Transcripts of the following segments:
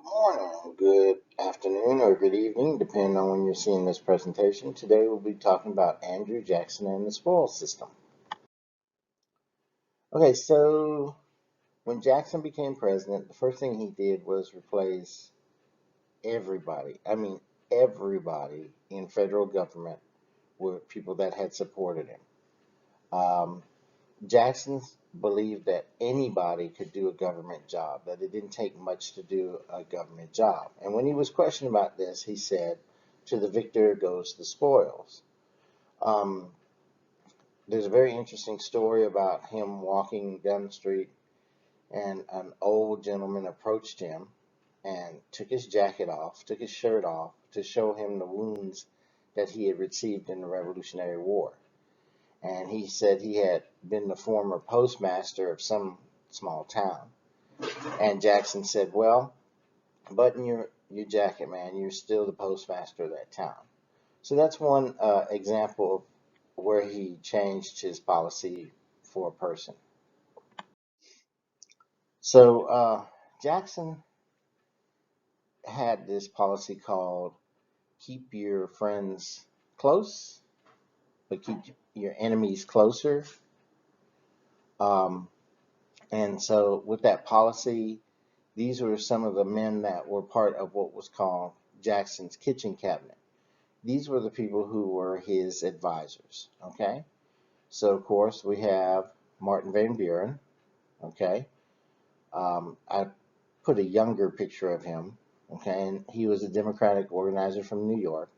Morning, good afternoon, or good evening, depending on when you're seeing this presentation. Today we'll be talking about Andrew Jackson and the spoil system. Okay, so when Jackson became president, the first thing he did was replace everybody. I mean, everybody in federal government with people that had supported him. Um, Jackson believed that anybody could do a government job, that it didn't take much to do a government job. And when he was questioned about this, he said, to the victor goes the spoils. Um, there's a very interesting story about him walking down the street, and an old gentleman approached him and took his jacket off, took his shirt off to show him the wounds that he had received in the Revolutionary War. And he said he had been the former postmaster of some small town. And Jackson said, "Well, button your jacket, man. You're still the postmaster of that town." So that's one example of where he changed his policy for a person. So Jackson had this policy called keep your friends close, but keep your enemies closer. Um, and so with that policy, these were some of the men that were part of what was called Jackson's kitchen cabinet. These were the people who were his advisors. Okay, so of course we have Martin Van Buren. Okay, I put a younger picture of him. Okay, and he was a Democratic organizer from New York.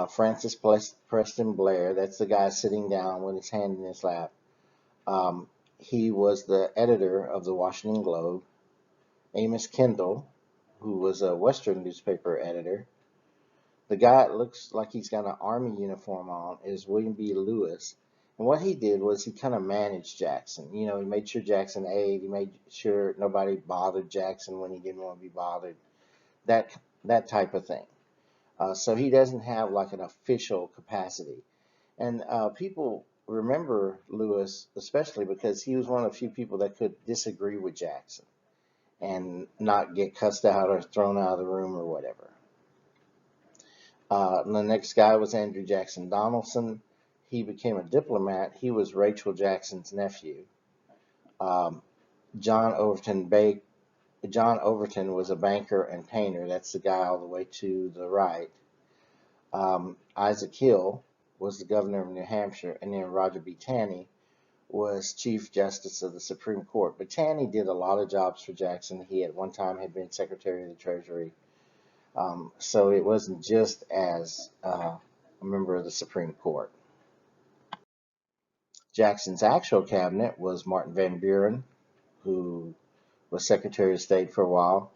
Francis Preston Blair, that's the guy sitting down with his hand in his lap. He was the editor of the Washington Globe. Amos Kendall, who was a Western newspaper editor. The guy that looks like he's got an army uniform on is William B. Lewis. And what he did was he kind of managed Jackson. You know, he made sure Jackson ate. He made sure nobody bothered Jackson when he didn't want to be bothered. That that type of thing. So he doesn't have like an official capacity. And people remember Lewis especially because he was one of the few people that could disagree with Jackson and not get cussed out or thrown out of the room or whatever. The next guy was Andrew Jackson Donaldson. He became a diplomat. He was Rachel Jackson's nephew. Um, John Overton John Overton was a banker and painter. That's the guy all the way to the right. Isaac Hill was the governor of New Hampshire, and then Roger B. Taney was Chief Justice of the Supreme Court. But Taney did a lot of jobs for Jackson. He at one time had been Secretary of the Treasury. So it wasn't just as a member of the Supreme Court. Jackson's actual cabinet was Martin Van Buren, who was Secretary of State for a while,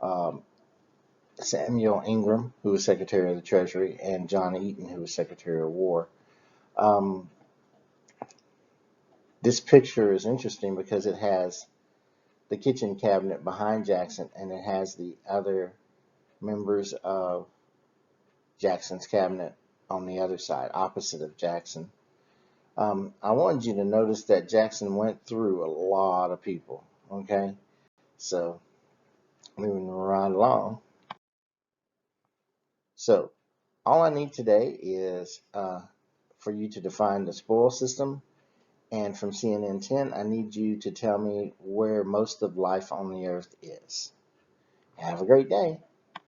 um, Samuel Ingram, who was Secretary of the Treasury, and John Eaton, who was Secretary of War. Um, this picture is interesting because it has the kitchen cabinet behind Jackson, and it has the other members of Jackson's cabinet on the other side, opposite of Jackson. I wanted you to notice that Jackson went through a lot of people. Okay, so moving right along. So all I need today is for you to define the spoil system. And from CNN 10, I need you to tell me where most of life on the earth is. Have a great day.